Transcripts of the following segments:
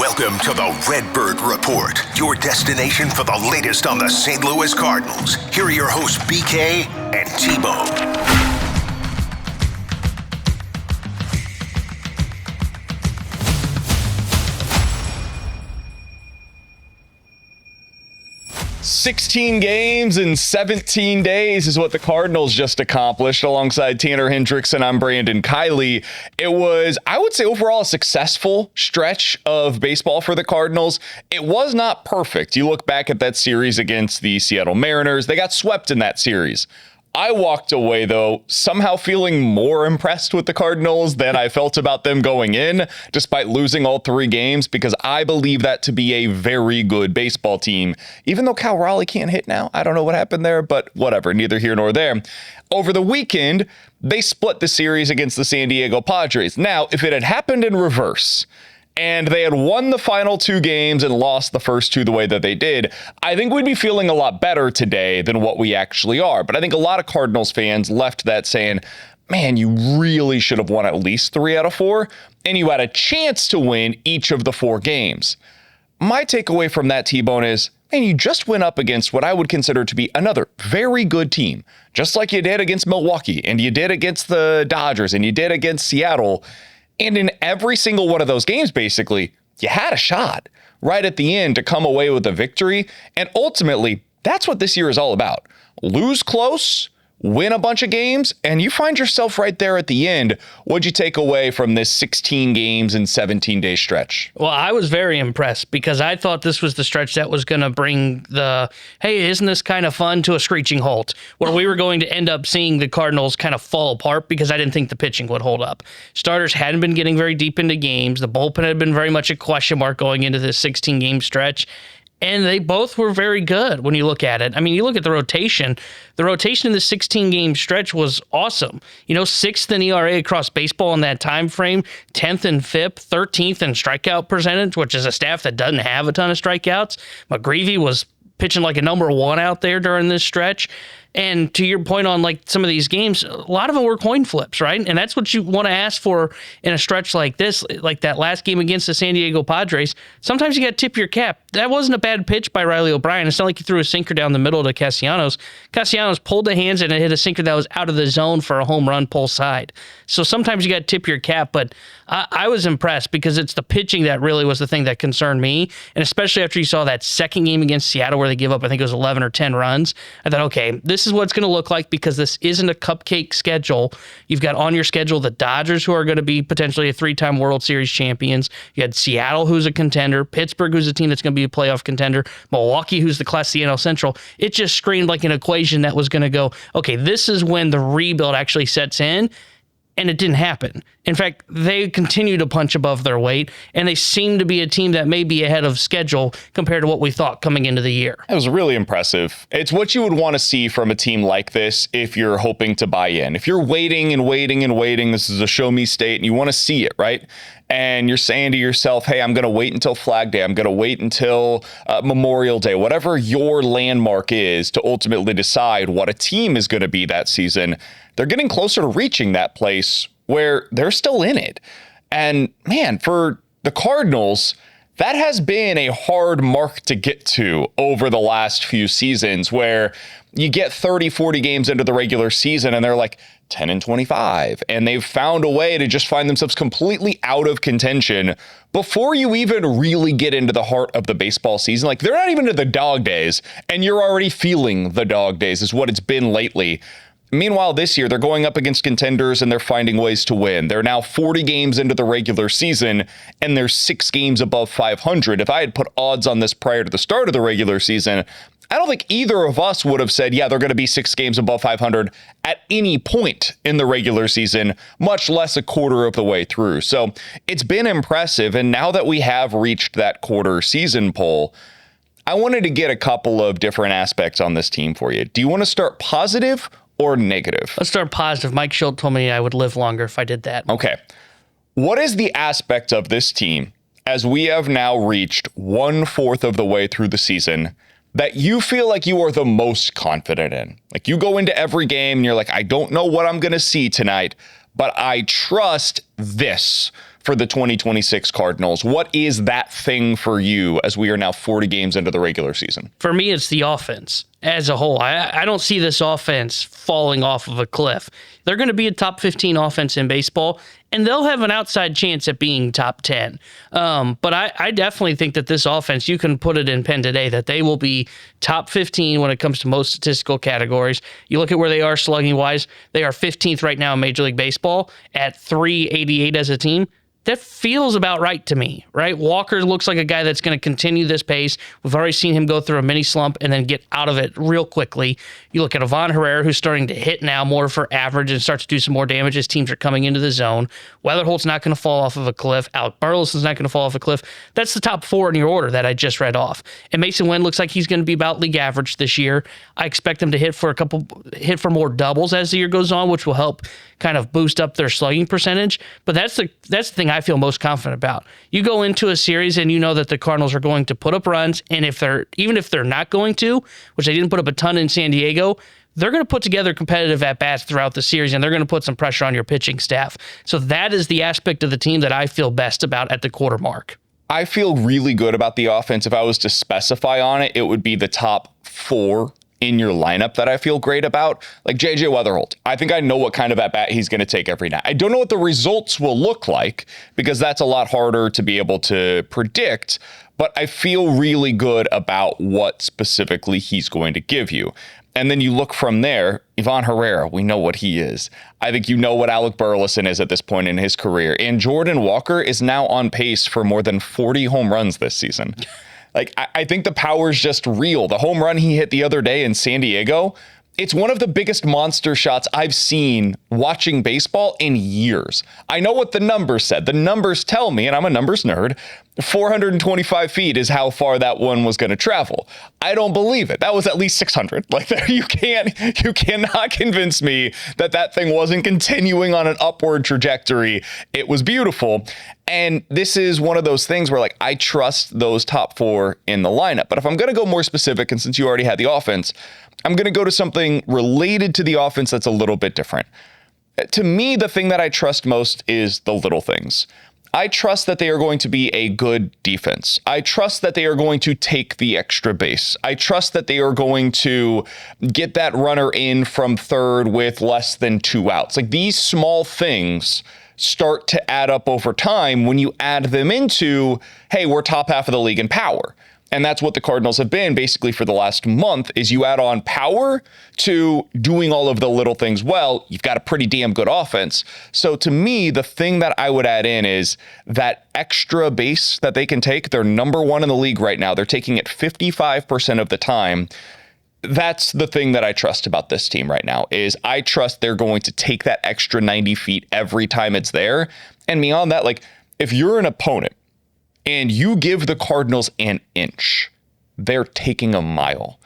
Welcome to the Redbird Report, your destination for the latest on the St. Louis Cardinals. Here are your hosts, BK and Tebow. 16 games in 17 days is what the Cardinals just accomplished. Alongside Tanner Henderickson, I'm Brandon Kiley. It was, I would say, overall a successful stretch of baseball for the Cardinals. It was not perfect. You look back at that series against the Seattle Mariners, they got swept in that series. I walked away, though, somehow feeling more impressed with the Cardinals than I felt about them going in, despite losing all 3 games, because I believe that to be a very good baseball team. Even though Cal Raleigh can't hit now, I don't know what happened there, but whatever, neither here nor there. Over the weekend, they split the series against the San Diego Padres. Now, if it had happened in reverse, and they had won the final 2 games and lost the first 2 the way that they did, I think we'd be feeling a lot better today than what we actually are. But I think a lot of Cardinals fans left that saying, man, you really should have won at least 3 out of 4, and you had a chance to win each of the 4 games. My takeaway from that, T-Bone, is, man, you just went up against what I would consider to be another very good team, just like you did against Milwaukee, and you did against the Dodgers, and you did against Seattle. And in every single one of those games, basically, you had a shot right at the end to come away with a victory. And ultimately, that's what this year is all about. Lose close, win a bunch of games, and you find yourself right there at the end. What'd you take away from this 16 games and 17-day stretch? Well, I was very impressed because I thought this was the stretch that was going to bring the, hey, isn't this kind of fun, to a screeching halt, where we were going to end up seeing the Cardinals kind of fall apart because I didn't think the pitching would hold up. Starters hadn't been getting very deep into games. The bullpen had been very much a question mark going into this 16-game stretch. And they both were very good when you look at it. I mean, you look at the rotation. The rotation in the 16-game stretch was awesome. You know, 6th in ERA across baseball in that time frame, 10th and 5th, 13th in strikeout percentage, which is a staff that doesn't have a ton of strikeouts. McGreevy was pitching like a number 1 out there during this stretch. And to your point on like some of these games, a lot of them were coin flips, right? And that's what you want to ask for in a stretch like this, like that last game against the San Diego Padres. Sometimes you got to tip your cap. That wasn't a bad pitch by Riley O'Brien. It's not like he threw a sinker down the middle to Castellanos. Castellanos pulled the hands and it hit a sinker that was out of the zone for a home run pull side. So sometimes you got to tip your cap, but I was impressed because it's the pitching that really was the thing that concerned me. And especially after you saw that second game against Seattle where they give up, I think it was 11 or 10 runs. I thought, okay, this is what it's going to look like because this isn't a cupcake schedule. You've got on your schedule the Dodgers, who are going to be potentially a 3-time World Series champions. You had Seattle, who's a contender, Pittsburgh, who's a team that's going to be a playoff contender, Milwaukee, who's the Class C NL Central. It just screamed like an equation that was going to go, okay, this is when the rebuild actually sets in. And it didn't happen. In fact, they continue to punch above their weight, and they seem to be a team that may be ahead of schedule compared to what we thought coming into the year. It was really impressive. It's what you would want to see from a team like this if you're hoping to buy in. If you're waiting and waiting and waiting, this is a show me state, and you want to see it, right? And you're saying to yourself, hey, I'm going to wait until Flag Day. I'm going to wait until Memorial Day, whatever your landmark is to ultimately decide what a team is going to be that season. They're getting closer to reaching that place where they're still in it. And man, for the Cardinals, that has been a hard mark to get to over the last few seasons, where you get 30, 40 games into the regular season and they're like 10-25, and they've found a way to just find themselves completely out of contention before you even really get into the heart of the baseball season. Like, they're not even to the dog days, and you're already feeling the dog days is what it's been lately. Meanwhile, this year, they're going up against contenders and they're finding ways to win. They're now 40 games into the regular season and they're 6 games above 500. If I had put odds on this prior to the start of the regular season, I don't think either of us would have said, yeah, they're going to be 6 games above 500 at any point in the regular season, much less a quarter of the way through. So it's been impressive. And now that we have reached that quarter season poll, I wanted to get a couple of different aspects on this team for you. Do you want to start positive or negative? Let's start positive. Mike Schilt told me I would live longer if I did that. Okay. What is the aspect of this team, as we have now reached 1/4 of the way through the season, that you feel like you are the most confident in? Like, you go into every game and you're like, I don't know what I'm going to see tonight, but I trust this for the 2026 Cardinals? What is that thing for you as we are now 40 games into the regular season? For me, it's the offense as a whole. I don't see this offense falling off of a cliff. They're going to be a top 15 offense in baseball, and they'll have an outside chance at being top 10. But I definitely think that this offense, you can put it in pen today, that they will be top 15 when it comes to most statistical categories. You look at where they are slugging-wise, they are 15th right now in Major League Baseball at 388 as a team. That feels about right to me, right? Walker looks like a guy that's going to continue this pace. We've already seen him go through a mini slump and then get out of it real quickly. You look at Ivan Herrera, who's starting to hit now more for average and start to do some more damage as teams are coming into the zone. Weatherholt's not going to fall off of a cliff. Alec Burleson's not going to fall off a cliff. That's the top 4 in your order that I just read off. And Mason Wynn looks like he's going to be about league average this year. I expect him to hit for more doubles as the year goes on, which will help kind of boost up their slugging percentage. But that's the thing I feel most confident about. You go into a series and you know that the Cardinals are going to put up runs, and even if they're not going to, which they didn't put up a ton in San Diego, they're going to put together competitive at-bats throughout the series, and they're going to put some pressure on your pitching staff. So that is the aspect of the team that I feel best about at the quarter mark. I feel really good about the offense. If I was to specify on it, it would be the top 4 in your lineup that I feel great about. Like JJ Weatherholt, I think I know what kind of at-bat he's going to take every night. I don't know what the results will look like because that's a lot harder to be able to predict, but I feel really good about what specifically he's going to give you. And then you look from there, Ivan Herrera, we know what he is. I think you know what Alec Burleson is at this point in his career. And Jordan Walker is now on pace for more than 40 home runs this season. Like, I think the power is just real. The home run he hit the other day in San Diego, it's one of the biggest monster shots I've seen watching baseball in years. I know what the numbers said. The numbers tell me, and I'm a numbers nerd, 425 feet is how far that one was going to travel. I don't believe it. That was at least 600. Like, you cannot convince me that that thing wasn't continuing on an upward trajectory. It was beautiful. And this is one of those things where, like, I trust those top 4 in the lineup. But if I'm going to go more specific, and since you already had the offense, I'm going to go to something related to the offense that's a little bit different. To me, the thing that I trust most is the little things. I trust that they are going to be a good defense. I trust that they are going to take the extra base. I trust that they are going to get that runner in from third with less than 2 outs. Like, these small things start to add up over time when you add them into, hey, we're top half of the league in power. And that's what the Cardinals have been basically for the last month, is you add on power to doing all of the little things well, you've got a pretty damn good offense. So to me, the thing that I would add in is that extra base that they can take. They're number 1 in the league right now. They're taking it 55% of the time. That's the thing that I trust about this team right now, is I trust they're going to take that extra 90 feet every time it's there. And beyond that, like, if you're an opponent and you give the Cardinals an inch, they're taking a mile.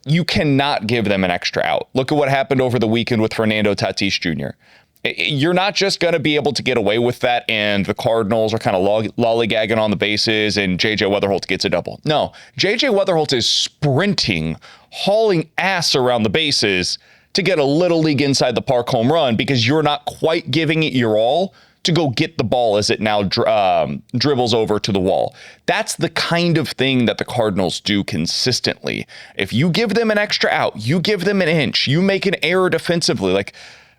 You cannot give them an extra out. Look at what happened over the weekend with Fernando Tatis Jr. You're not just going to be able to get away with that and the Cardinals are kind of lollygagging on the bases and JJ Weatherholt gets a double. No, JJ Weatherholt is sprinting, hauling ass around the bases to get a little league inside the park home run because you're not quite giving it your all to go get the ball as it now dribbles over to the wall. That's the kind of thing that the Cardinals do consistently. If you give them an extra out, you give them an inch, you make an error defensively, like,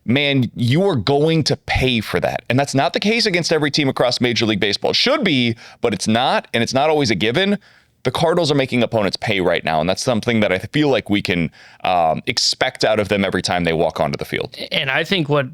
man, you are going to pay for that. And that's not the case against every team across Major League Baseball. It should be, but it's not, and it's not always a given. The Cardinals are making opponents pay right now, and that's something that I feel like we can expect out of them every time they walk onto the field. And I think what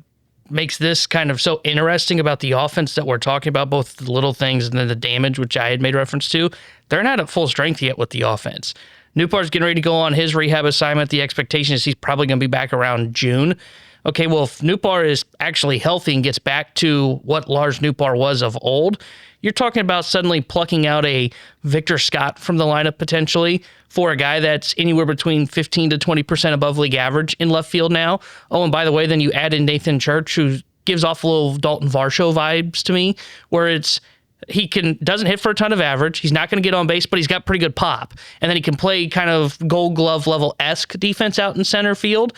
makes this kind of so interesting about the offense that we're talking about, both the little things and then the damage, which I had made reference to, they're not at full strength yet with the offense. Newpar's getting ready to go on his rehab assignment. The expectation is he's probably going to be back around June. Okay, well, if Newpar is actually healthy and gets back to what Lars Newpar was of old, you're talking about suddenly plucking out a Victor Scott from the lineup potentially for a guy that's anywhere between 15 to 20% above league average in left field now. Oh, and by the way, then you add in Nathan Church, who gives off a little Dalton Varsho vibes to me, where doesn't hit for a ton of average. He's not going to get on base, but he's got pretty good pop. And then he can play kind of Gold Glove level-esque defense out in center field.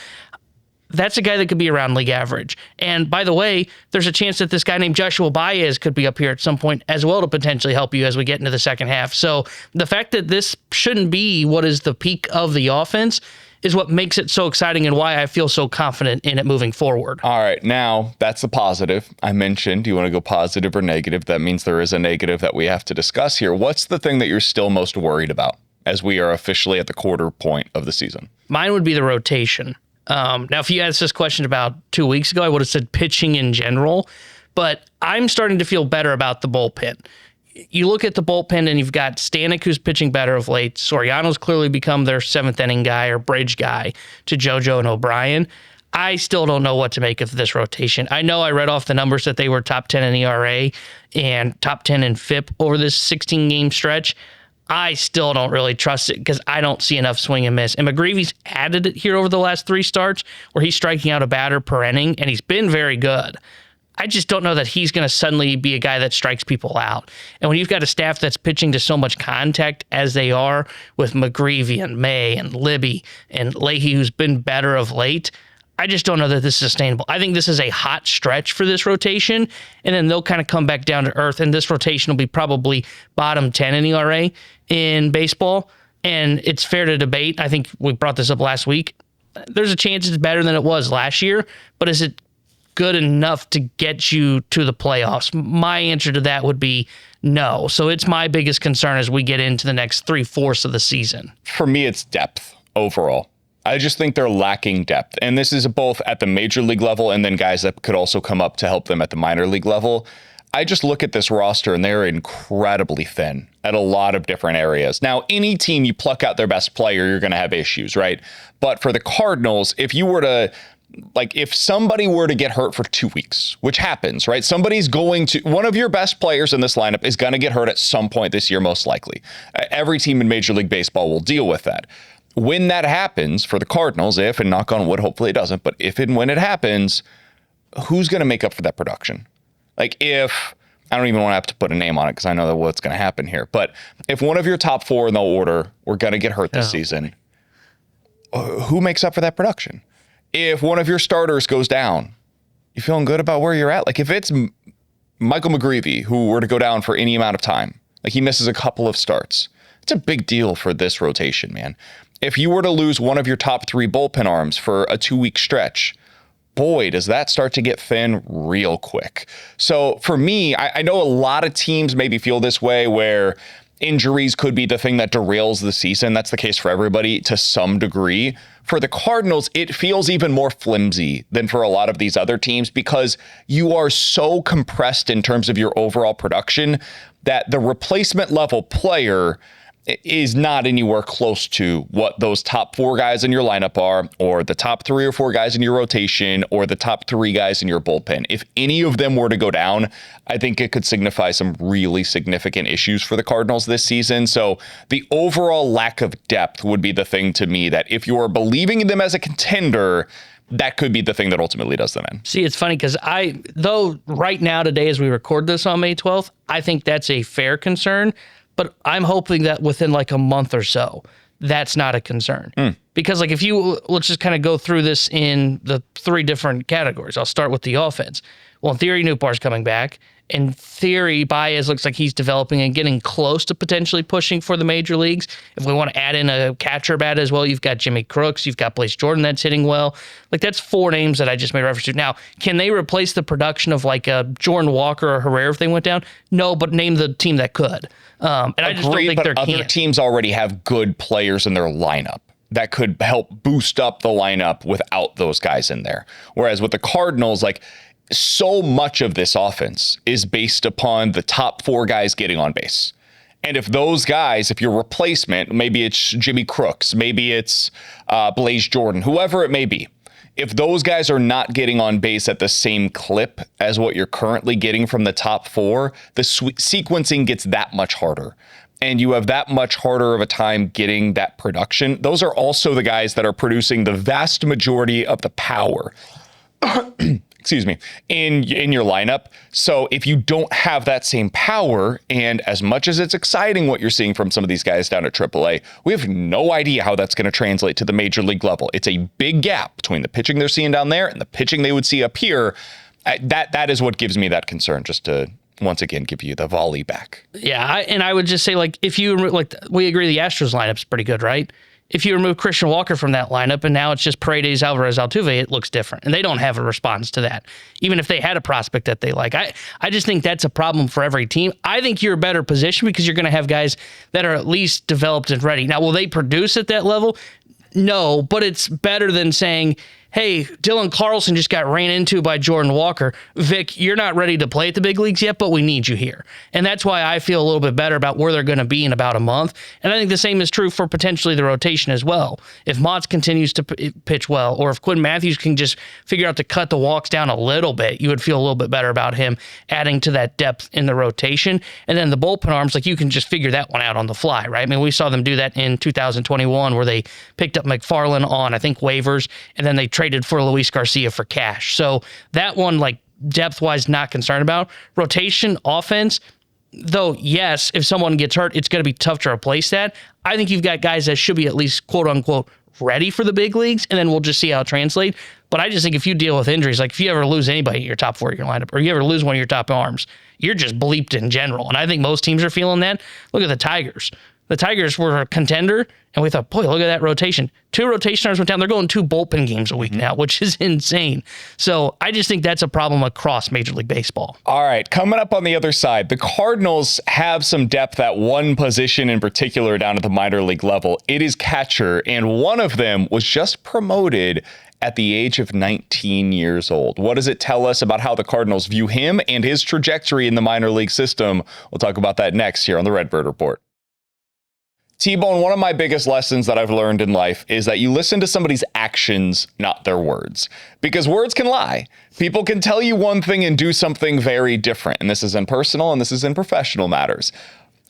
that's a guy that could be around league average. And by the way, there's a chance that this guy named Joshua Baez could be up here at some point as well to potentially help you as we get into the second half. So the fact that this shouldn't be what is the peak of the offense is what makes it so exciting and why I feel so confident in it moving forward. All right, now that's the positive. I mentioned, do you want to go positive or negative? That means there is a negative that we have to discuss here. What's the thing that you're still most worried about as we are officially at the quarter point of the season? Mine would be the rotation. Now, if you asked this question about 2 weeks ago, I would have said pitching in general, but I'm starting to feel better about the bullpen. You look at the bullpen and you've got Stanek, who's pitching better of late. Soriano's clearly become their seventh inning guy or bridge guy to JoJo and O'Brien. I still don't know what to make of this rotation. I know I read off the numbers that they were top 10 in ERA and top 10 in FIP over this 16-game stretch. I still don't really trust it because I don't see enough swing and miss. And McGreevy's added it here over the last 3 starts where he's striking out a batter per inning, and he's been very good. I just don't know that he's going to suddenly be a guy that strikes people out. And when you've got a staff that's pitching to so much contact as they are with McGreevy and May and Libby and Leahy, who's been better of late, I just don't know that this is sustainable. I think this is a hot stretch for this rotation, and then they'll kind of come back down to earth, and this rotation will be probably bottom 10 in ERA in baseball, and it's fair to debate. I think we brought this up last week. There's a chance it's better than it was last year, but is it good enough to get you to the playoffs? My answer to that would be no. So it's my biggest concern as we get into the next 3/4 of the season. For me, it's depth overall. I just think they're lacking depth. And this is both at the major league level and then guys that could also come up to help them at the minor league level. I just look at this roster and they're incredibly thin at a lot of different areas. Now, any team you pluck out their best player, you're going to have issues, right? But for the Cardinals, if somebody were to get hurt for 2 weeks, which happens, right? One of your best players in this lineup is going to get hurt at some point this year, most likely. Every team in Major League Baseball will deal with that. When that happens for the Cardinals, if, and knock on wood, hopefully it doesn't, but if and when it happens, who's going to make up for that production? Like if, I don't even want to have to put a name on it because I know what's going to happen here, but if one of your top 4 in the order were going to get hurt this season, who makes up for that production? If one of your starters goes down, you feeling good about where you're at? Like if it's Michael McGreevy, who were to go down for any amount of time, like he misses a couple of starts, it's a big deal for this rotation, man. If you were to lose one of your top 3 bullpen arms for a 2-week stretch, boy, does that start to get thin real quick. So for me, I know a lot of teams maybe feel this way where injuries could be the thing that derails the season. That's the case for everybody to some degree. For the Cardinals, it feels even more flimsy than for a lot of these other teams because you are so compressed in terms of your overall production that the replacement level player is not anywhere close to what those top 4 guys in your lineup are, or the top 3 or 4 guys in your rotation, or the top 3 guys in your bullpen. If any of them were to go down, I think it could signify some really significant issues for the Cardinals this season. So the overall lack of depth would be the thing to me that if you're believing in them as a contender, that could be the thing that ultimately does them in. See, it's funny because though right now today as we record this on May 12th, I think that's a fair concern. But I'm hoping that within like a month or so, that's not a concern. Because like let's just kind of go through this in the 3 different categories. I'll start with the offense. Well, in theory, Nootbaar's coming back. In theory, Baez looks like he's developing and getting close to potentially pushing for the major leagues. If we want to add in a catcher bat as well, you've got Jimmy Crooks, you've got Blaze Jordan that's hitting well. Like that's 4 names that I just made reference to. Now, can they replace the production of like a Jordan Walker or Herrera if they went down? No, but name the team that could. And I just don't think they're other teams already have good players in their lineup that could help boost up the lineup without those guys in there. Whereas with the Cardinals, like so much of this offense is based upon the top 4 guys getting on base. And if those guys, if your replacement, maybe it's Jimmy Crooks, maybe it's Blaze Jordan, whoever it may be, if those guys are not getting on base at the same clip as what you're currently getting from the top 4, the sequencing gets that much harder. And you have that much harder of a time getting that production. Those are also the guys that are producing the vast majority of the power. in your lineup. So if you don't have that same power, and as much as it's exciting what you're seeing from some of these guys down at AAA, we have no idea how that's going to translate to the major league level. It's a big gap between the pitching they're seeing down there and the pitching they would see up here. That is what gives me that concern, just to once again give you the volley back. Yeah, I would just say, like, if you, like, we agree the Astros lineup's pretty good, right? If you remove Christian Walker from that lineup and now it's just Paredes, Alvarez, Altuve, it looks different. And they don't have a response to that, even if they had a prospect that they like. I just think that's a problem for every team. I think you're a better position because you're going to have guys that are at least developed and ready. Now, will they produce at that level? No, but it's better than saying, hey, Dylan Carlson just got ran into by Jordan Walker. Vic, you're not ready to play at the big leagues yet, but we need you here. And that's why I feel a little bit better about where they're going to be in about a month. And I think the same is true for potentially the rotation as well. If Motts continues to pitch well, or if Quinn Matthews can just figure out to cut the walks down a little bit, you would feel a little bit better about him adding to that depth in the rotation. And then the bullpen arms, like, you can just figure that one out on the fly, right? I mean, we saw them do that in 2021 where they picked up McFarland on, I think, waivers, and then they traded for Luis Garcia for cash. So that one, like, depth-wise, not concerned about. Rotation, offense, though, yes, if someone gets hurt, it's going to be tough to replace that. I think you've got guys that should be at least, quote-unquote, ready for the big leagues, and then we'll just see how it translates. But I just think if you deal with injuries, like if you ever lose anybody in your top 4 of your lineup, or you ever lose one of your top arms, you're just bleeped in general. And I think most teams are feeling that. Look at the Tigers. The Tigers were a contender, and we thought, boy, look at that rotation. 2 rotation arms went down. They're going 2 bullpen games a week now, which is insane. So I just think that's a problem across Major League Baseball. All right, coming up on the other side, the Cardinals have some depth at one position in particular down at the minor league level. It is catcher, and one of them was just promoted at the age of 19 years old. What does it tell us about how the Cardinals view him and his trajectory in the minor league system? We'll talk about that next here on the Redbird Report. T-Bone, one of my biggest lessons that I've learned in life is that you listen to somebody's actions, not their words. Because words can lie. People can tell you one thing and do something very different. And this is in personal and this is in professional matters.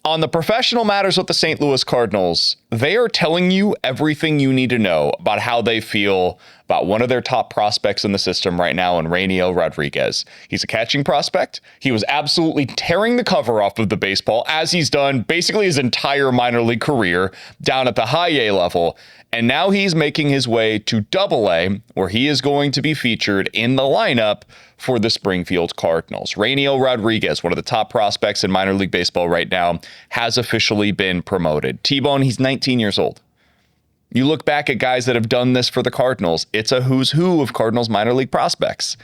On the professional matters with the St. Louis Cardinals, they are telling you everything you need to know about how they feel about one of their top prospects in the system right now in Rainiel Rodriguez. He's a catching prospect. He was absolutely tearing the cover off of the baseball, as he's done basically his entire minor league career down at the high A level. And now he's making his way to AA, where he is going to be featured in the lineup for the Springfield Cardinals. Rainiel Rodriguez, one of the top prospects in minor league baseball right now, has officially been promoted. T-Bone, he's 19 years old. You look back at guys that have done this for the Cardinals, it's a who's who of Cardinals minor league prospects.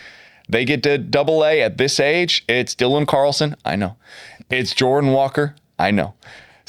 They get to AA at this age. It's Dylan Carlson, I know. It's Jordan Walker, I know.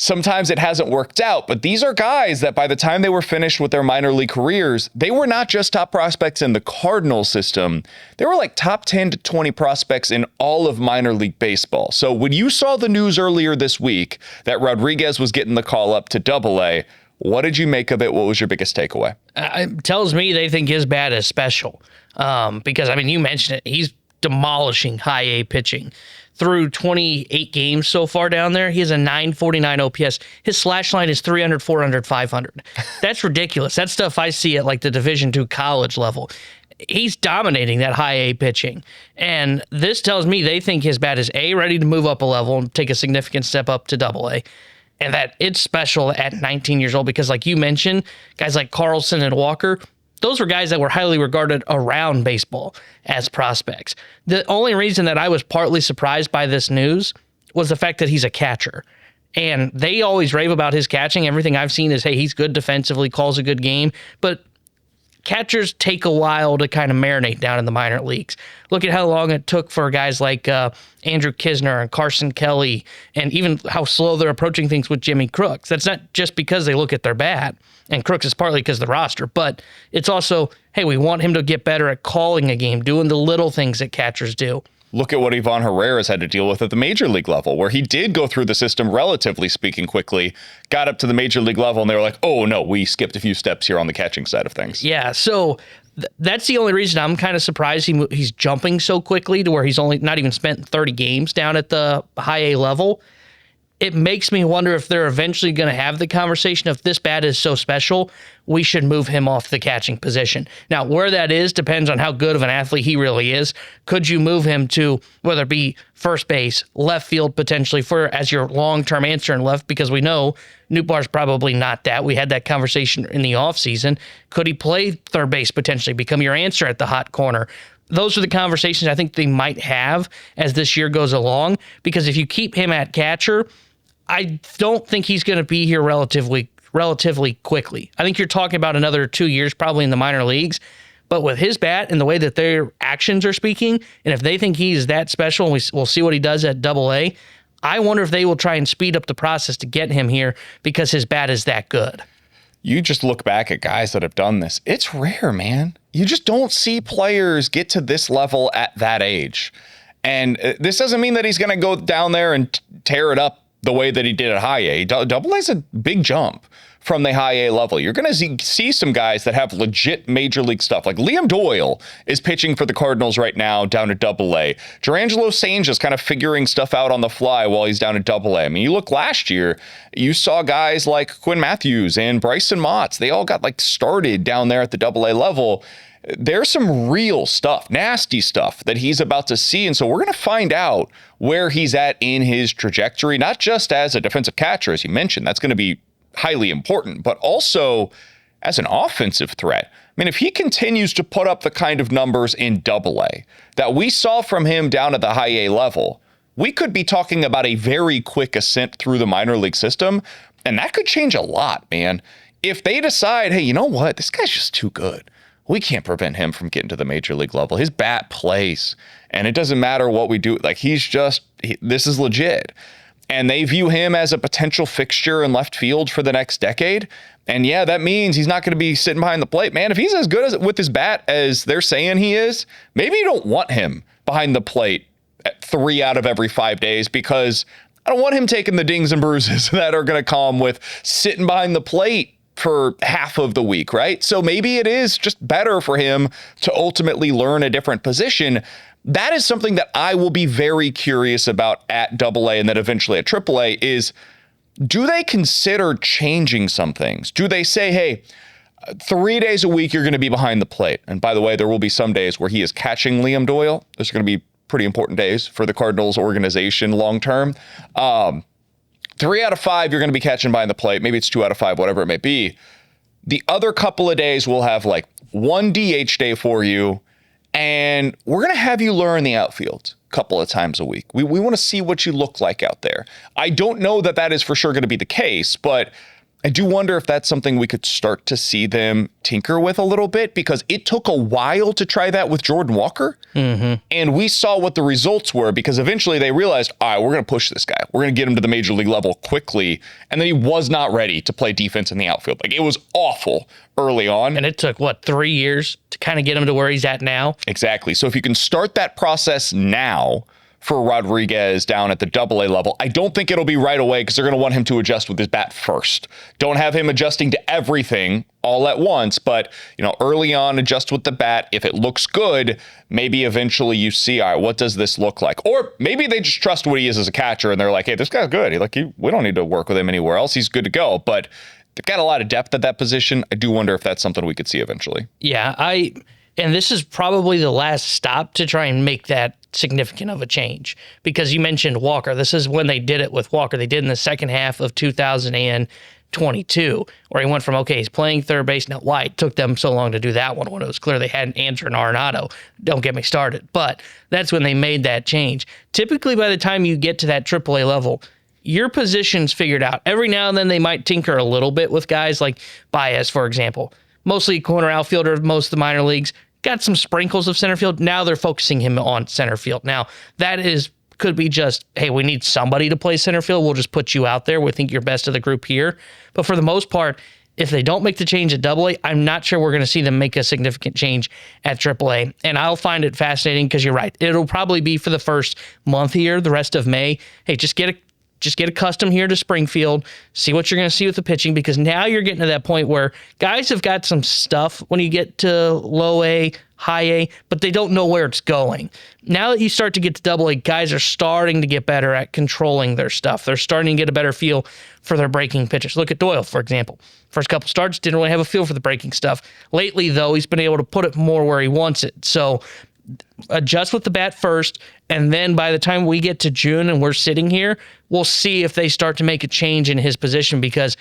Sometimes it hasn't worked out, but these are guys that by the time they were finished with their minor league careers, they were not just top prospects in the Cardinals system. They were like top 10 to 20 prospects in all of minor league baseball. So when you saw the news earlier this week that Rodriguez was getting the call up to AA, what did you make of it? What was your biggest takeaway? It tells me they think his bat is special. Because, I mean, you mentioned it. He's demolishing high A pitching. Through 28 games so far down there, he has a 949 OPS. His slash line is 300, 400, 500. That's ridiculous. That's stuff I see at like the Division II college level. He's dominating that high A pitching. And this tells me they think his bat is A, ready to move up a level and take a significant step up to AA. And that it's special at 19 years old because, like you mentioned, guys like Carlson and Walker, those were guys that were highly regarded around baseball as prospects. The only reason that I was partly surprised by this news was the fact that he's a catcher. And they always rave about his catching. Everything I've seen is, hey, he's good defensively, calls a good game. But catchers take a while to kind of marinate down in the minor leagues. Look at how long it took for guys like Andrew Kisner and Carson Kelly, and even how slow they're approaching things with Jimmy Crooks. That's not just because they look at their bat, and Crooks is partly because of the roster, but it's also, hey, we want him to get better at calling a game, doing the little things that catchers do. Look at what Ivan Herrera's had to deal with at the major league level, where he did go through the system, relatively speaking, quickly, got up to the major league level, and they were like, oh, no, we skipped a few steps here on the catching side of things. Yeah, so that's the only reason I'm kind of surprised he's jumping so quickly to where he's only not even spent 30 games down at the high A level. it makes me wonder if they're eventually going to have the conversation of this bat is so special, we should move him off the catching position. Now, where that is depends on how good of an athlete he really is. Could you move him to whether it be first base, left field potentially for as your long-term answer in left? Because we know Nootbaar's probably not that. We had that conversation in the offseason. Could he play third base potentially, become your answer at the hot corner? Those are the conversations I think they might have as this year goes along, because if you keep him at catcher, I don't think he's going to be here relatively quickly. I think you're talking about another 2 years probably in the minor leagues. But with his bat and the way that their actions are speaking, and if they think he's that special, and we'll see what he does at Double-A, I wonder if they will try and speed up the process to get him here because his bat is that good. You just look back at guys that have done this. It's rare, man. You just don't see players get to this level at that age. And this doesn't mean that he's going to go down there and tear it up the way that he did at high A. Double A is a big jump from the high A level. You're going to see some guys that have legit major league stuff. Like Liam Doyle is pitching for the Cardinals right now down at Double A. Jurangelo Stange is kind of figuring stuff out on the fly while he's down at Double A. I mean, you look last year, you saw guys like Quinn Matthews and Bryson Motts. They all got started down there at the Double A level. There's some real stuff, nasty stuff that he's about to see. And so we're going to find out where he's at in his trajectory, not just as a defensive catcher, as you mentioned. That's going to be highly important, but also as an offensive threat. I mean, if he continues to put up the kind of numbers in Double-A that we saw from him down at the high A level, we could be talking about a very quick ascent through the minor league system, and that could change a lot, man. If they decide, hey, you know what, this guy's just too good. We can't prevent him from getting to the major league level. His bat plays, and it doesn't matter what we do. This is legit. And they view him as a potential fixture in left field for the next decade. And yeah, that means he's not going to be sitting behind the plate. Man, if he's as good with his bat as they're saying he is, maybe you don't want him behind the plate 3 out of every 5 days, because I don't want him taking the dings and bruises that are going to come with sitting behind the plate for half of the week, right? So maybe it is just better for him to ultimately learn a different position. That is something that I will be very curious about at Double-A and then eventually at Triple-A is, do they consider changing some things? Do they say, hey, 3 days a week, you're going to be behind the plate. And by the way, there will be some days where he is catching Liam Doyle. Those are going to be pretty important days for the Cardinals organization long-term. 3 out of 5, you're going to be catching behind the plate. Maybe it's 2 out of 5, whatever it may be. The other couple of days, we'll have one DH day for you, and we're going to have you learn the outfield a couple of times a week. We want to see what you look like out there. I don't know that is for sure going to be the case, but I do wonder if that's something we could start to see them tinker with a little bit, because it took a while to try that with Jordan Walker. Mm-hmm. And we saw what the results were, because eventually they realized, all right, we're going to push this guy. We're going to get him to the major league level quickly. And then he was not ready to play defense in the outfield. It was awful early on. And it took, 3 years to kind of get him to where he's at now? Exactly. So if you can start that process now for Rodriguez down at the Double-A level, I don't think it'll be right away, because they're going to want him to adjust with his bat first. Don't have him adjusting to everything all at once, but early on, adjust with the bat. If it looks good, maybe eventually you see, all right, what does this look like? Or maybe they just trust what he is as a catcher, and they're like, hey, this guy's good. We don't need to work with him anywhere else. He's good to go. But they've got a lot of depth at that position. I do wonder if that's something we could see eventually. Yeah, and this is probably the last stop to try and make that significant of a change, because you mentioned Walker. This is when they did it with Walker. They did in the second half of 2022, where he went from, he's playing third base. Now, why it took them so long to do that one when it was clear they had an answer in Arenado? Don't get me started. But that's when they made that change. Typically, by the time you get to that AAA level, your position's figured out. Every now and then they might tinker a little bit with guys like Baez, for example. Mostly corner outfielder, most of the minor leagues. Got some sprinkles of center field. Now they're focusing him on center field. Now, that could be just, hey, we need somebody to play center field. We'll just put you out there. We think you're best of the group here. But for the most part, if they don't make the change at Double-A, I'm not sure we're going to see them make a significant change at Triple-A. And I'll find it fascinating, because you're right. It'll probably be for the first month here, the rest of May. Hey, just get accustomed here to Springfield, see what you're going to see with the pitching, because now you're getting to that point where guys have got some stuff when you get to low A, high A, but they don't know where it's going. Now that you start to get to double A, guys are starting to get better at controlling their stuff. They're starting to get a better feel for their breaking pitches. Look at Doyle, for example. First couple starts, didn't really have a feel for the breaking stuff. Lately, though, he's been able to put it more where he wants it. So adjust with the bat first, and then by the time we get to June and we're sitting here, we'll see if they start to make a change in his position, because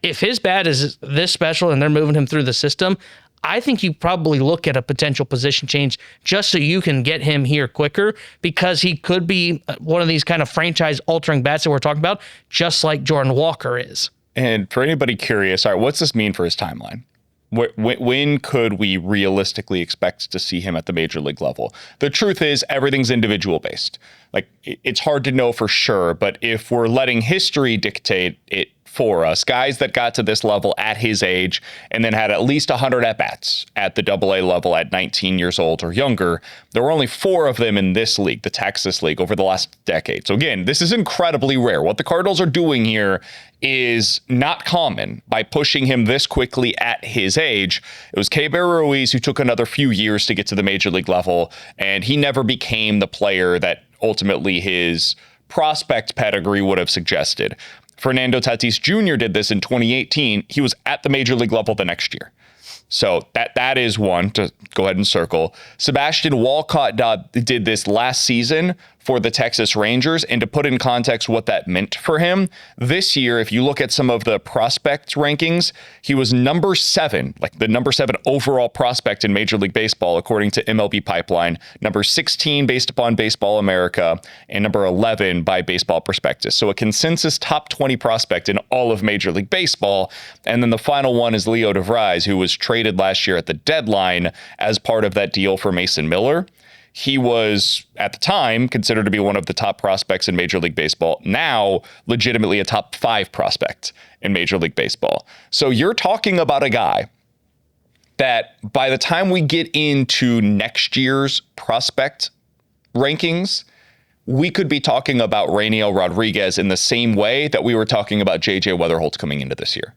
if his bat is this special and they're moving him through the system, I think you probably look at a potential position change just so you can get him here quicker, because he could be one of these kind of franchise-altering bats that we're talking about, just like Jordan Walker is. And for anybody curious, all right, what's this mean for his timeline? When could we realistically expect to see him at the major league level? The truth is, everything's individual based. Like, it's hard to know for sure, but if we're letting history dictate it for us, guys that got to this level at his age and then had at least 100 at-bats at the AA level at 19 years old or younger, there were only 4 of them in this league, the Texas League, over the last decade. So again, this is incredibly rare. What the Cardinals are doing here is not common by pushing him this quickly at his age. It was Keibert Ruiz who took another few years to get to the major league level, and he never became the player that ultimately his prospect pedigree would have suggested. Fernando Tatis Jr. did this in 2018. He was at the major league level the next year. So that is one to go ahead and circle. Sebastian Walcott did this last season for the Texas Rangers, and to put in context what that meant for him, this year, if you look at some of the prospect rankings, he was number 7, like the number 7 overall prospect in Major League Baseball, according to MLB Pipeline, number 16 based upon Baseball America, and number 11 by Baseball Prospectus. So a consensus top 20 prospect in all of Major League Baseball. And then the final one is Leo DeVries, who was traded last year at the deadline as part of that deal for Mason Miller. He was, at the time, considered to be one of the top prospects in Major League Baseball. Now, legitimately a top 5 prospect in Major League Baseball. So you're talking about a guy that by the time we get into next year's prospect rankings, we could be talking about Rainiel Rodriguez in the same way that we were talking about J.J. Weatherholt coming into this year.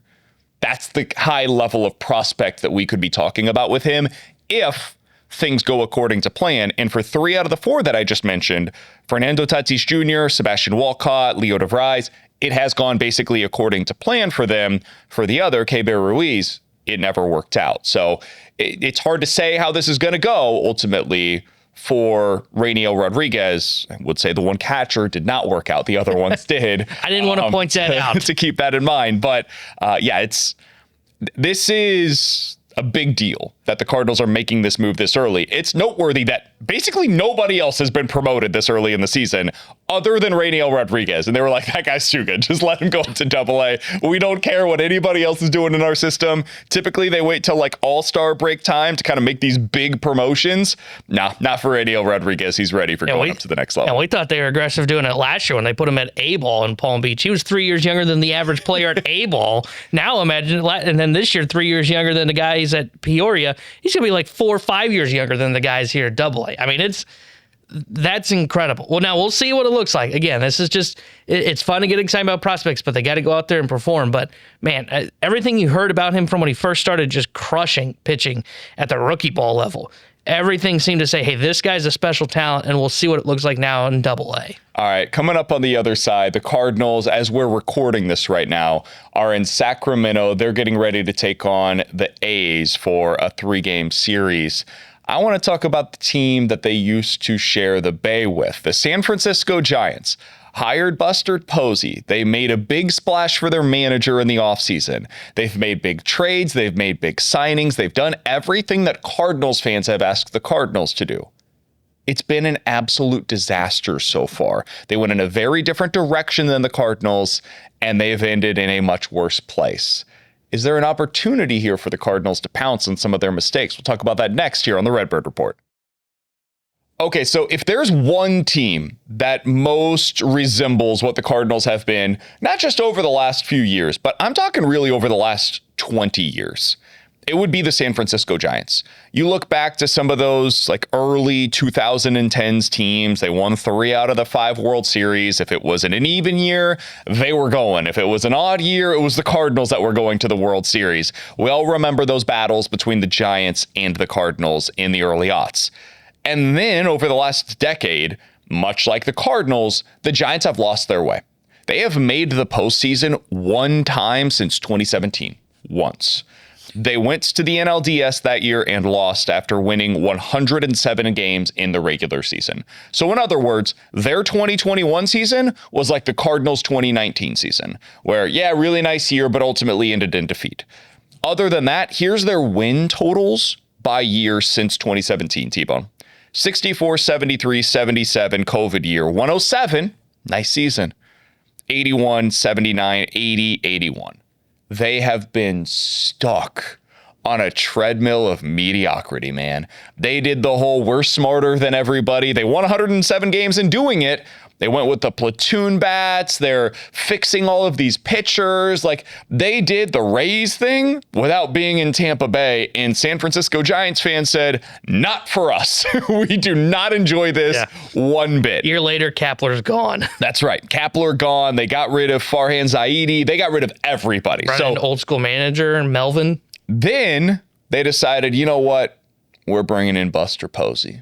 That's the high level of prospect that we could be talking about with him if things go according to plan. And for 3 out of the 4 that I just mentioned, Fernando Tatis Jr., Sebastian Walcott, Leo DeVries, it has gone basically according to plan for them. For the other, Keibert Ruiz, it never worked out. So it's hard to say how this is going to go ultimately. For Rainiel Rodriguez, I would say the one catcher did not work out. The other ones did. I didn't want to point that out. To keep that in mind. But this is a big deal that the Cardinals are making this move this early. It's noteworthy that basically nobody else has been promoted this early in the season other than Rainiel Rodriguez. And they were like, that guy's too good. Just let him go up to AA. We don't care what anybody else is doing in our system. Typically, they wait till like all-star break time to kind of make these big promotions. Nah, not for Rainiel Rodriguez. He's ready for going up to the next level. And we thought they were aggressive doing it last year when they put him at A-ball in Palm Beach. He was 3 years younger than the average player at A-ball. Now imagine, and then this year, 3 years younger than the guys at Peoria. He's going to be like 4 or 5 years younger than the guys here at AA. I mean, that's incredible. Well, now we'll see what it looks like. Again, this is just, it's fun to get excited about prospects, but they got to go out there and perform. But man, everything you heard about him from when he first started just crushing pitching at the rookie ball level, everything seemed to say, hey, this guy's a special talent, and we'll see what it looks like now in AA. All right, coming up on the other side, the Cardinals, as we're recording this right now, are in Sacramento. They're getting ready to take on the A's for a 3-game series. I want to talk about the team that they used to share the Bay with, the San Francisco Giants. Hired Buster Posey. They made a big splash for their manager in the offseason. They've made big trades. They've made big signings. They've done everything that Cardinals fans have asked the Cardinals to do. It's been an absolute disaster so far. They went in a very different direction than the Cardinals, and they've ended in a much worse place. Is there an opportunity here for the Cardinals to pounce on some of their mistakes? We'll talk about that next here on the Redbird Report. Okay, so if there's one team that most resembles what the Cardinals have been, not just over the last few years, but I'm talking really over the last 20 years, it would be the San Francisco Giants. You look back to some of those like early 2010s teams, they won 3 out of the 5 World Series. If it was an even year, they were going. If it was an odd year, it was the Cardinals that were going to the World Series. We all remember those battles between the Giants and the Cardinals in the early aughts. And then over the last decade, much like the Cardinals, the Giants have lost their way. They have made the postseason 1 time since 2017. Once. They went to the NLDS that year and lost after winning 107 games in the regular season. So in other words, their 2021 season was like the Cardinals' 2019 season, where, yeah, really nice year, but ultimately ended in defeat. Other than that, here's their win totals by year since 2017, T-Bone. 64, 73, 77, COVID year. 107, nice season. 81, 79, 80, 81. They have been stuck on a treadmill of mediocrity, man. They did the whole we're smarter than everybody. They won 107 games in doing it. They went with the platoon bats. They're fixing all of these pitchers. Like, they did the Rays thing without being in Tampa Bay. And San Francisco Giants fans said, not for us. We do not enjoy this one bit. A year later, Kapler's gone. That's right. Kapler gone. They got rid of Farhan Zaidi. They got rid of everybody. Brought in an old school manager and Melvin. Then they decided, you know what? We're bringing in Buster Posey.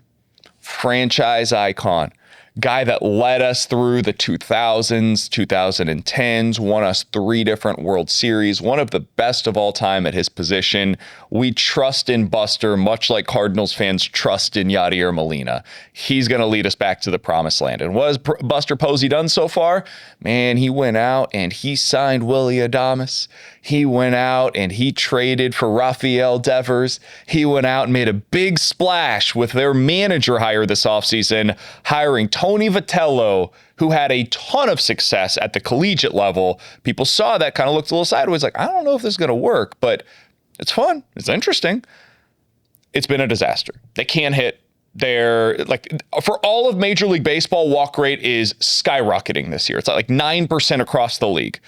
Franchise icon. Guy that led us through the 2000s, 2010s, won us 3 different World Series, one of the best of all time at his position. We trust in Buster, much like Cardinals fans trust in Yadier Molina. He's going to lead us back to the promised land. And what has Buster Posey done so far? Man, he went out and he signed Willy Adames. He went out and he traded for Rafael Devers. He went out and made a big splash with their manager hire this offseason, hiring Tony Vitello, who had a ton of success at the collegiate level. People saw that, kind of looked a little sideways, like, I don't know if this is going to work, but it's fun. It's interesting. It's been a disaster. They can't hit. They're like, for all of Major League Baseball, walk rate is skyrocketing this year. It's like 9% across the league.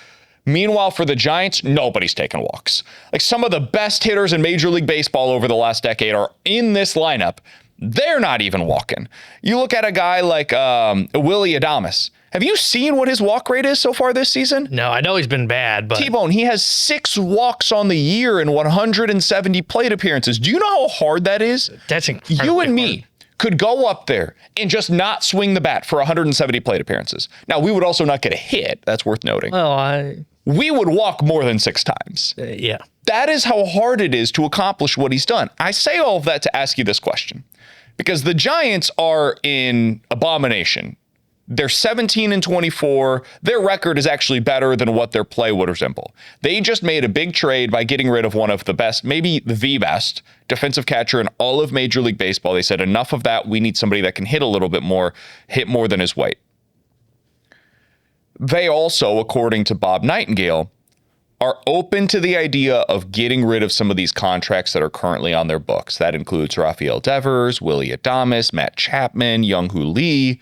Meanwhile, for the Giants, nobody's taking walks. Like, some of the best hitters in Major League Baseball over the last decade are in this lineup. They're not even walking. You look at a guy like Willy Adames. Have you seen what his walk rate is so far this season? No, I know he's been bad, but T-Bone, he has 6 walks on the year in 170 plate appearances. Do you know how hard that is? That's incredibly You and me hard. could go up there and just not swing the bat for 170 plate appearances. Now, we would also not get a hit. That's worth noting. Well, We would walk more than 6 times. yeah. That is how hard it is to accomplish what he's done. I say all of that to ask you this question, because the Giants are in abomination. They're 17-24. Their record is actually better than what their play would resemble. They just made a big trade by getting rid of one of the best, maybe the best defensive catcher in all of Major League Baseball. They said, enough of that. We need somebody that can hit a little bit more, hit more than his weight. They also, according to Bob Nightingale, are open to the idea of getting rid of some of these contracts that are currently on their books. That includes Rafael Devers, Willy Adames, Matt Chapman, Young-Hoo Lee.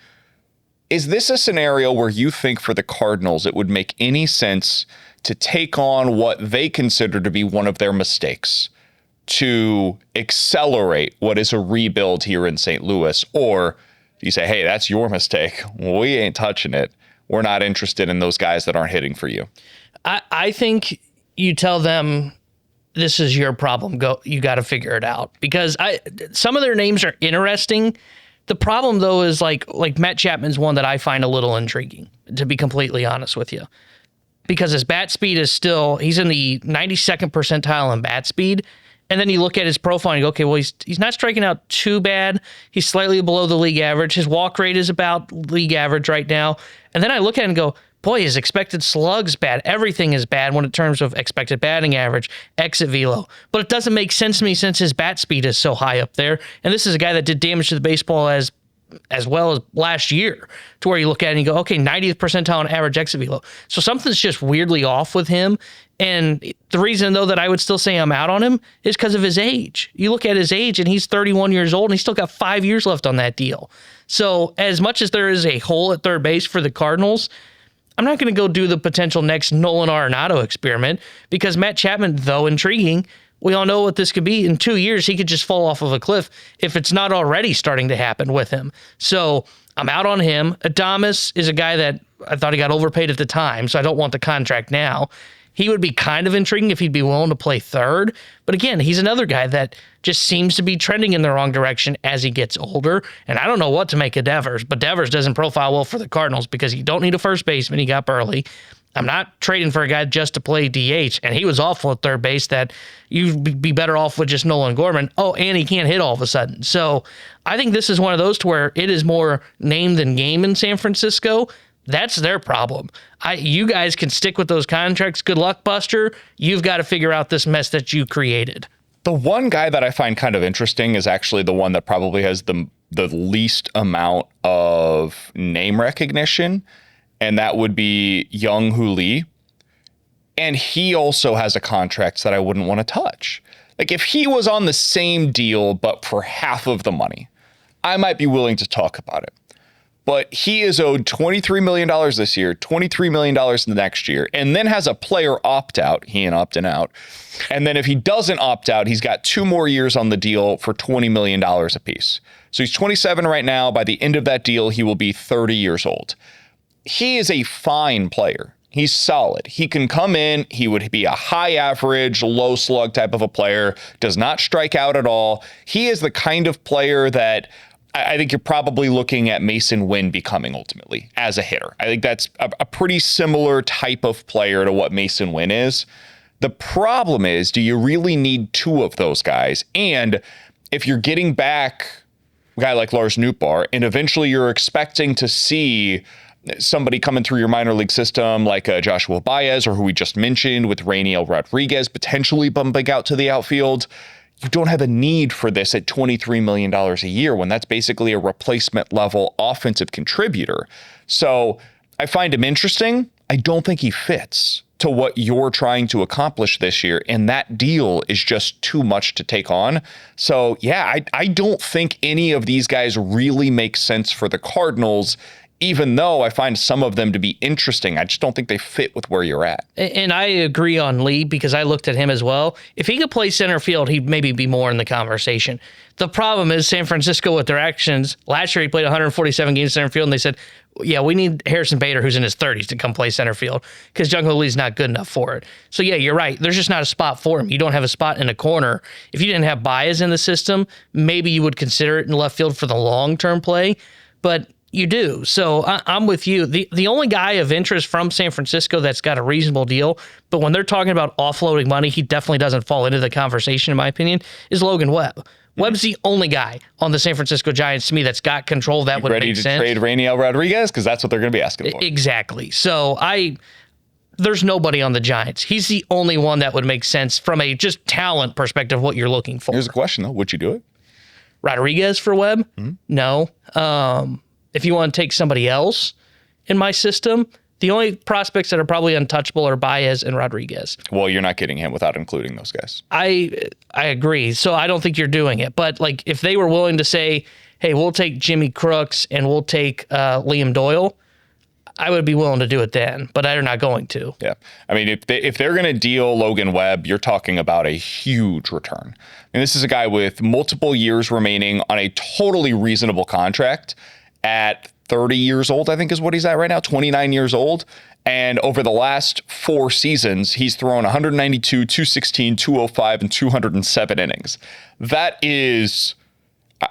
Is this a scenario where you think for the Cardinals it would make any sense to take on what they consider to be one of their mistakes to accelerate what is a rebuild here in St. Louis? Or do you say, hey, that's your mistake, we ain't touching it, we're not interested in those guys that aren't hitting for you? I think you tell them this is your problem. Go, you got to figure it out, because some of their names are interesting. The problem, though, is like Matt Chapman's one that I find a little intriguing, to be completely honest with you, because his bat speed is still, he's in the 92nd percentile in bat speed. And then you look at his profile and you go, okay, well, he's not striking out too bad. He's slightly below the league average. His walk rate is about league average right now. And then I look at it and go, boy, his expected slug's bad. Everything is bad in terms of expected batting average, exit velo. But it doesn't make sense to me since his bat speed is so high up there. And this is a guy that did damage to the baseball as well as last year, to where you look at it and you go, okay, 90th percentile on average exit velo. So something's just weirdly off with him. And the reason, though, that I would still say I'm out on him is because of his age. You look at his age and he's 31 years old and he's still got 5 years left on that deal. So as much as there is a hole at third base for the Cardinals, I'm not going to go do the potential next Nolan Arenado experiment, because Matt Chapman, though intriguing, we all know what this could be. In 2 years, he could just fall off of a cliff if it's not already starting to happen with him. So I'm out on him. Adames is a guy that I thought he got overpaid at the time, so I don't want the contract now. He would be kind of intriguing if he'd be willing to play third. But again, he's another guy that just seems to be trending in the wrong direction as he gets older. And I don't know what to make of Devers, but Devers doesn't profile well for the Cardinals because you don't need a first baseman. He got Burley. I'm not trading for a guy just to play DH, and he was awful at third base that you'd be better off with just Nolan Gorman. Oh, and he can't hit all of a sudden. So I think this is one of those to where it is more name than game in San Francisco. That's their problem. You guys can stick with those contracts. Good luck, Buster. You've got to figure out this mess that you created. The one guy that I find kind of interesting is actually the one that probably has the least amount of name recognition, and that would be Young-Hoo Lee. And he also has a contract that I wouldn't want to touch. Like, if he was on the same deal, but for half of the money, I might be willing to talk about it. But he is owed $23 million this year, $23 million the next year, and then has a player opt-out. He ain't opting out. And then if he doesn't opt out, he's got 2 more years on the deal for $20 million apiece. So he's 27 right now. By the end of that deal, he will be 30 years old. He is a fine player. He's solid. He can come in. He would be a high average, low slug type of a player, does not strike out at all. He is the kind of player that I think you're probably looking at Mason Wynn becoming ultimately as a hitter. I think that's a pretty similar type of player to what Mason Wynn is. The problem is, do you really need 2 of those guys? And if you're getting back a guy like Lars Nootbaar, and eventually you're expecting to see somebody coming through your minor league system like Joshua Baez, or who we just mentioned with Rainiel Rodriguez potentially bumping out to the outfield, you don't have a need for this at $23 million a year when that's basically a replacement level offensive contributor. So I find him interesting. I don't think he fits to what you're trying to accomplish this year. And that deal is just too much to take on. So yeah, I don't think any of these guys really make sense for the Cardinals, even though I find some of them to be interesting. I just don't think they fit with where you're at. And I agree on Lee because I looked at him as well. If he could play center field, he'd maybe be more in the conversation. The problem is San Francisco with their actions. Last year, he played 147 games center field, and they said, yeah, we need Harrison Bader, who's in his 30s, to come play center field because Young-Hoo Lee's not good enough for it. So, yeah, you're right. There's just not a spot for him. You don't have a spot in a corner. If you didn't have Baez in the system, maybe you would consider it in left field for the long-term play. But you do. So I'm with you. The only guy of interest from San Francisco that's got a reasonable deal, but when they're talking about offloading money, he definitely doesn't fall into the conversation, in my opinion, is Logan Webb. Webb's the only guy on the San Francisco Giants to me that's got control that would make sense. Ready to trade Rainiel Rodriguez? Because that's what they're going to be asking for. Exactly. So there's nobody on the Giants. He's the only one that would make sense from a just talent perspective, what you're looking for. Here's a question, though. Would you do it? Rodriguez for Webb? Mm-hmm. No. If you want to take somebody else in my system, the only prospects that are probably untouchable are Baez and Rodriguez. Well, you're not getting him without including those guys. I agree. So I don't think you're doing it. But like if they were willing to say, hey, we'll take Jimmy Crooks and we'll take Liam Doyle, I would be willing to do it then, but they're not going to. Yeah. I mean, if they're going to deal Logan Webb, you're talking about a huge return. And this is a guy with multiple years remaining on a totally reasonable contract at 30 years old, I think is what he's at right now, 29 years old. And over the last 4 seasons, he's thrown 192, 216, 205, and 207 innings. That is,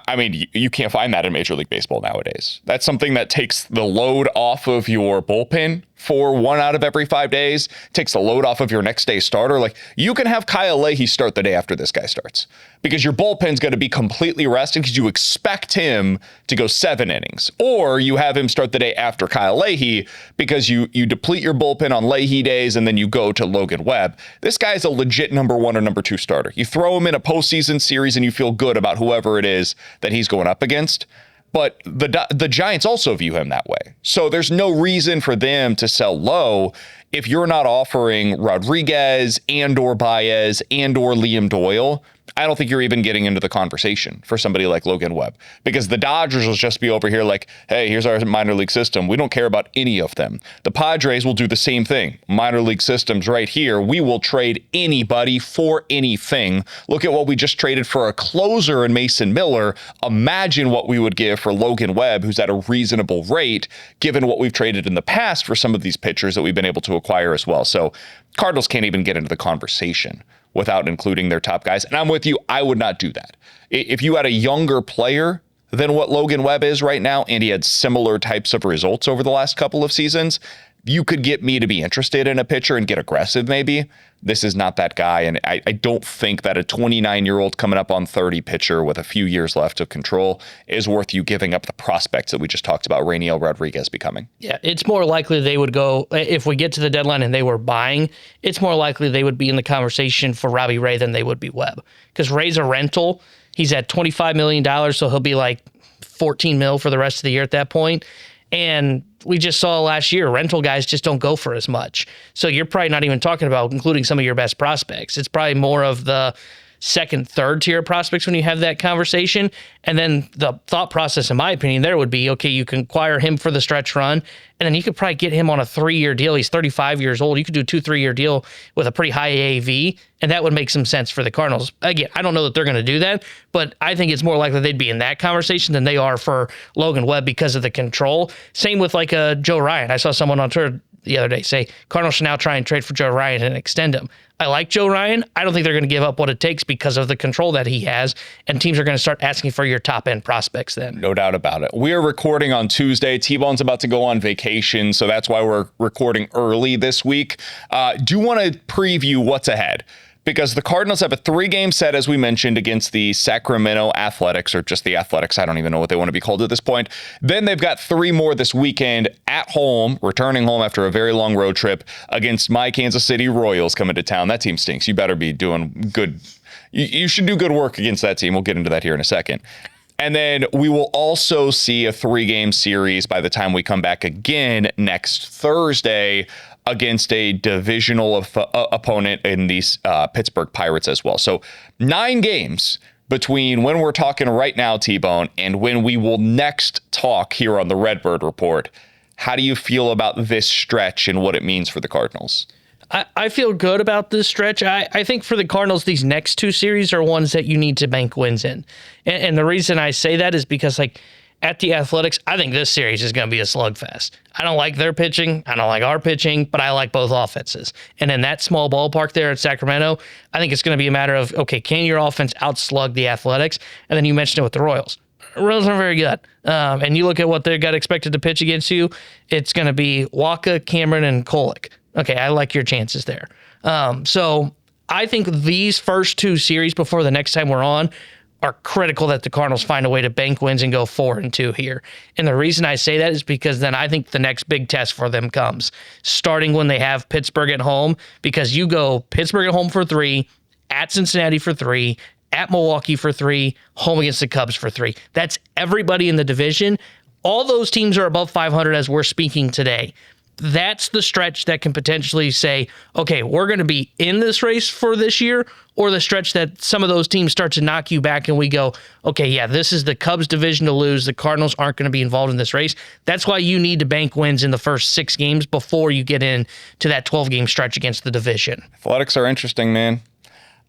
I mean, you can't find that in Major League Baseball nowadays. That's something that takes the load off of your bullpen for 1 out of every 5 days, takes the load off of your next day starter. Like, you can have Kyle Leahy start the day after this guy starts because your bullpen's going to be completely rested because you expect him to go 7 innings. Or you have him start the day after Kyle Leahy because you deplete your bullpen on Leahy days and then you go to Logan Webb. This guy is a legit number 1 or number 2 starter. You throw him in a postseason series and you feel good about whoever it is that he's going up against. But the Giants also view him that way. So there's no reason for them to sell low if you're not offering Rodriguez and or Baez and or Liam Doyle I don't think you're even getting into the conversation for somebody like Logan Webb, because the Dodgers will just be over here like, hey, here's our minor league system. We don't care about any of them. The Padres will do the same thing. Minor league systems right here. We will trade anybody for anything. Look at what we just traded for a closer in Mason Miller. Imagine what we would give for Logan Webb, who's at a reasonable rate, given what we've traded in the past for some of these pitchers that we've been able to acquire as well. So Cardinals can't even get into the conversation without including their top guys. And I'm with you. I would not do that. If you had a younger player than what Logan Webb is right now, and he had similar types of results over the last couple of seasons, you could get me to be interested in a pitcher and get aggressive maybe. This is not that guy. And I don't think that a 29-year-old coming up on 30 pitcher with a few years left of control is worth you giving up the prospects that we just talked about, Rainiel Rodriguez becoming. Yeah, it's more likely they would go, if we get to the deadline and they were buying, it's more likely they would be in the conversation for Robbie Ray than they would be Webb. Because Ray's a rental. He's at $25 million, so he'll be like 14 mil for the rest of the year at that point. And we just saw last year, rental guys just don't go for as much. So you're probably not even talking about including some of your best prospects. It's probably more of the second, third tier prospects when you have that conversation. And then the thought process, in my opinion, there would be, okay, you can acquire him for the stretch run, and then you could probably get him on a 3-year deal. He's 35 years old. You could do a 2-3-year deal with a pretty high AAV, and that would make some sense for the Cardinals. Again, I don't know that they're going to do that, but I think it's more likely they'd be in that conversation than they are for Logan Webb because of the control. Same with like Joe Ryan. I saw someone on Twitter the other day say Cardinals should now try and trade for Joe Ryan and extend him. I like Joe Ryan. I don't think they're going to give up what it takes because of the control that he has, and teams are going to start asking for your top-end prospects then. No doubt about it. We are recording on Tuesday. T-Bone's about to go on vacation, so that's why we're recording early this week. Do want to preview what's ahead, because the Cardinals have a 3-game set, as we mentioned, against the Sacramento Athletics, or just the Athletics. I don't even know what they want to be called at this point. Then they've got 3 more this weekend at home, returning home after a very long road trip against my Kansas City Royals coming to town. That team stinks. You better be doing good. You should do good work against that team. We'll get into that here in a second. And then we will also see a 3-game series by the time we come back again next Thursday against a divisional opponent in these Pittsburgh Pirates as well. So 9 games between when we're talking right now, T-Bone, and when we will next talk here on the Redbird Report. How do you feel about this stretch and what it means for the Cardinals? I feel good about this stretch. I think for the Cardinals, these next 2 series are ones that you need to bank wins in. And the reason I say that is because, like, at the Athletics, I think this series is going to be a slugfest. I don't like their pitching. I don't like our pitching, but I like both offenses. And in that small ballpark there at Sacramento, I think it's going to be a matter of, okay, can your offense outslug the Athletics? And then you mentioned it with the Royals. Royals aren't very good. And you look at what they got expected to pitch against you, it's going to be Waka, Cameron, and Kolek. Okay, I like your chances there. So I think these first 2 series before the next time we're on are critical that the Cardinals find a way to bank wins and go 4-2 here. And the reason I say that is because then I think the next big test for them comes starting when they have Pittsburgh at home, because you go Pittsburgh at home for 3, at Cincinnati for 3, at Milwaukee for 3, home against the Cubs for 3. That's everybody in the division. All those teams are above 500 as we're speaking today. That's the stretch that can potentially say, okay, we're going to be in this race for this year, or the stretch that some of those teams start to knock you back and we go, okay, yeah, this is the Cubs division to lose. The Cardinals aren't going to be involved in this race. That's why you need to bank wins in the first 6 games before you get in to that 12-game stretch against the division. Athletics are interesting, man.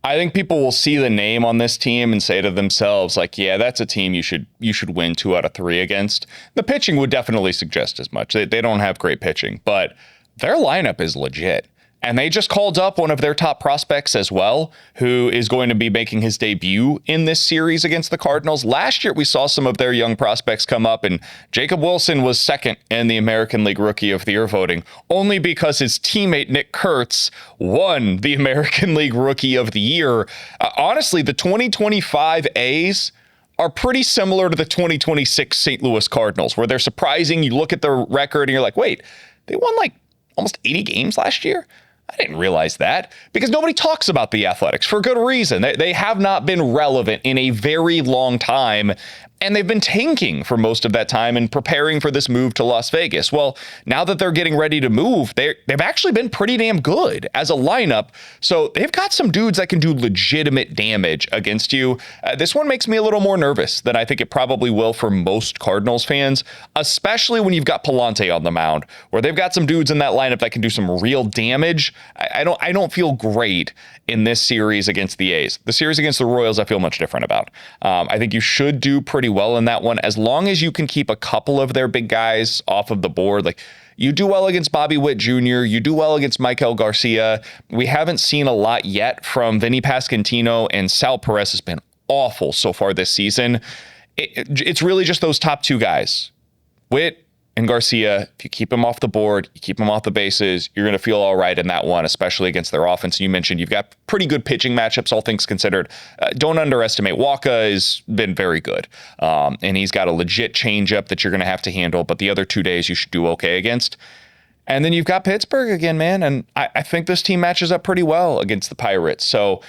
I think people will see the name on this team and say to themselves, like, yeah, that's a team you should win 2 out of 3 against. The pitching would definitely suggest as much. They don't have great pitching, but their lineup is legit. And they just called up one of their top prospects as well, who is going to be making his debut in this series against the Cardinals. Last year, we saw some of their young prospects come up, and Jacob Wilson was second in the American League Rookie of the Year voting, only because his teammate Nick Kurtz won the American League Rookie of the Year. Honestly, the 2025 A's are pretty similar to the 2026 St. Louis Cardinals, where they're surprising. You look at their record and you're like, wait, they won like almost 80 games last year? I didn't realize that, because nobody talks about the Athletics for good reason. They have not been relevant in a very long time. And they've been tanking for most of that time and preparing for this move to Las Vegas. Well, now that they're getting ready to move, they've actually been pretty damn good as a lineup. So they've got some dudes that can do legitimate damage against you. This one makes me a little more nervous than I think it probably will for most Cardinals fans, especially when you've got Palante on the mound, where they've got some dudes in that lineup that can do some real damage. I don't feel great in this series against the A's. The series against the Royals, I feel much different about. I think you should do pretty well in that one, as long as you can keep a couple of their big guys off of the board. Like, you do well against Bobby Witt Jr., you do well against Michael Garcia. We haven't seen a lot yet from Vinny Pasquantino, and Sal Perez has been awful so far this season. It's really just those top two guys, Witt and Garcia. If you keep them off the board, you keep them off the bases, you're going to feel all right in that one, especially against their offense. You mentioned you've got pretty good pitching matchups, all things considered. Don't underestimate. Waka has been very good, and he's got a legit changeup that you're going to have to handle, but the other 2 days you should do okay against. And then you've got Pittsburgh again, man, and I think this team matches up pretty well against the Pirates. So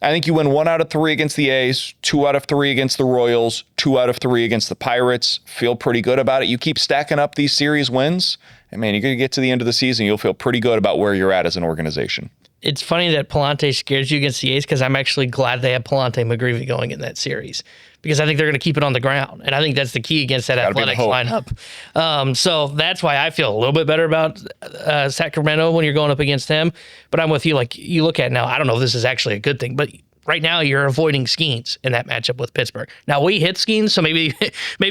I think you win 1 out of 3 against the A's, 2 out of 3 against the Royals, 2 out of 3 against the Pirates. Feel pretty good about it. You keep stacking up these series wins, and man, you're going to get to the end of the season, you'll feel pretty good about where you're at as an organization. It's funny that Palante scares you against the A's, because I'm actually glad they have Palante McGreevy going in that series, because I think they're going to keep it on the ground. And I think that's the key against that Athletics lineup. So that's why I feel a little bit better about Sacramento when you're going up against them. But I'm with you. Like, you look at now, I don't know if this is actually a good thing, but right now you're avoiding Skeens in that matchup with Pittsburgh. Now, we hit Skeens, so maybe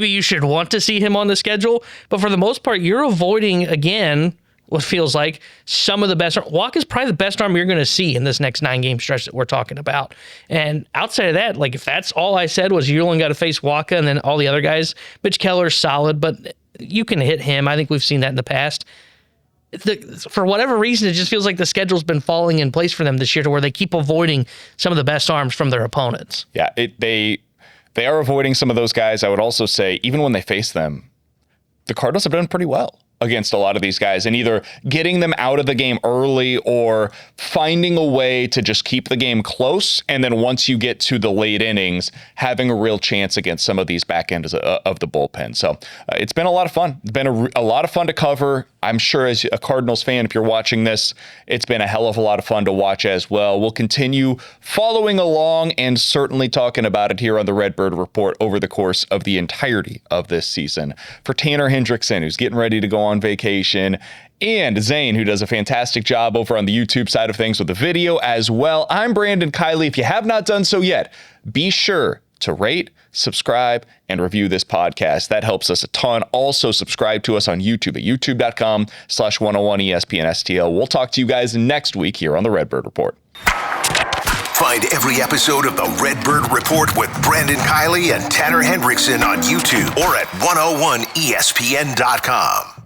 you should want to see him on the schedule. But for the most part, you're avoiding, again, what feels like some of the best. Walk is probably the best arm you're going to see in this next 9-game stretch that we're talking about. And outside of that, like, if that's all I said was you only got to face Waka and then all the other guys, Mitch Keller's solid, but you can hit him. I think we've seen that in the past. For whatever reason, it just feels like the schedule's been falling in place for them this year to where they keep avoiding some of the best arms from their opponents. Yeah, they are avoiding some of those guys. I would also say, even when they face them, the Cardinals have done pretty well against a lot of these guys, and either getting them out of the game early or finding a way to just keep the game close. And then once you get to the late innings, having a real chance against some of these back ends of the bullpen. So it's been a lot of fun. It's been a lot of fun to cover. I'm sure as a Cardinals fan, if you're watching this, it's been a hell of a lot of fun to watch as well. We'll continue following along and certainly talking about it here on the Redbird Report over the course of the entirety of this season. For Tanner Hendrickson, who's getting ready to go on vacation, and Zane, who does a fantastic job over on the YouTube side of things with the video as well, I'm Brandon Kiley. If you have not done so yet, be sure to rate, subscribe, and review this podcast. That helps us a ton. Also, subscribe to us on YouTube at youtube.com/101ESPN-STL. We'll talk to you guys next week here on the Redbird Report. Find every episode of the Redbird Report with Brandon Kiley and Tanner Hendrickson on YouTube or at 101ESPN.com.